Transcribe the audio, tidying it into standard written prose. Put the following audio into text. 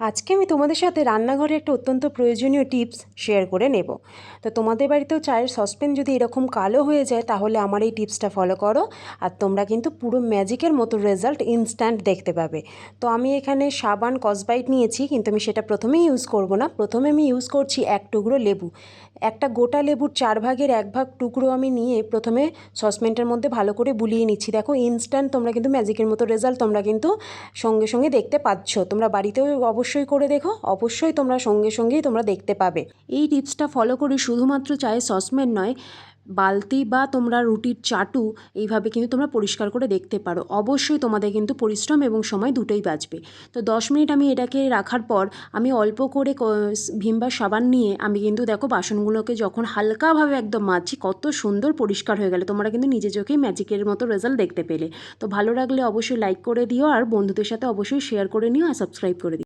আজকে আমি তোমাদের সাথে রান্নাঘরে একটা অত্যন্ত প্রয়োজনীয় টিপস শেয়ার করে নেব। তো তোমাদের বাড়িতেও চায়ের সসপ্যান যদি এরকম কালো হয়ে যায় তাহলে আমার এই টিপসটা ফলো করো, আর তোমরা কিন্তু পুরো ম্যাজিকের মতো রেজাল্ট ইনস্ট্যান্ট দেখতে পাবে। তো আমি এখানে সাবান কসবাইট নিয়েছি, কিন্তু আমি সেটা প্রথমেই ইউজ করব না। প্রথমে আমি ইউজ করছি এক টুকরো লেবু। একটা গোটা লেবুর 1/4 টুকরো আমি নিয়ে প্রথমে সসপ্যানটার মধ্যে ভালো করে বুলিয়ে নিচ্ছি। দেখো ইনস্ট্যান্ট তোমরা কিন্তু ম্যাজিকের মতো রেজাল্ট তোমরা কিন্তু সঙ্গে সঙ্গে দেখতে পাচ্ছ। তোমরা বাড়িতেও অবশ্যই করে দেখো, অবশ্যই তোমরা সঙ্গে সঙ্গেই তোমরা দেখতে পাবে। এই টিপসটা ফলো করে শুধুমাত্র চায়ের সসপ্যান নয়, বালতি বা তোমরা রুটির চাটু এইভাবে কিন্তু তোমরা পরিষ্কার করে দেখতে পারো। অবশ্যই তোমাদের কিন্তু পরিশ্রম এবং সময় দুটোই বাঁচবে। তো 10 মিনিট আমি এটাকে রাখার পর আমি অল্প করে ভিম বার সাবান নিয়ে আমি কিন্তু দেখো বাসনগুলোকে যখন হালকাভাবে একদম মাজছি, কত সুন্দর পরিষ্কার হয়ে গেলে। তোমরা কিন্তু নিজে চোখেই ম্যাজিকের মতো রেজাল্ট দেখতে পেলে। তো ভালো লাগলে অবশ্যই লাইক করে দিও, আর বন্ধুদের সাথে অবশ্যই শেয়ার করে নিও, আর সাবস্ক্রাইব করে দিও।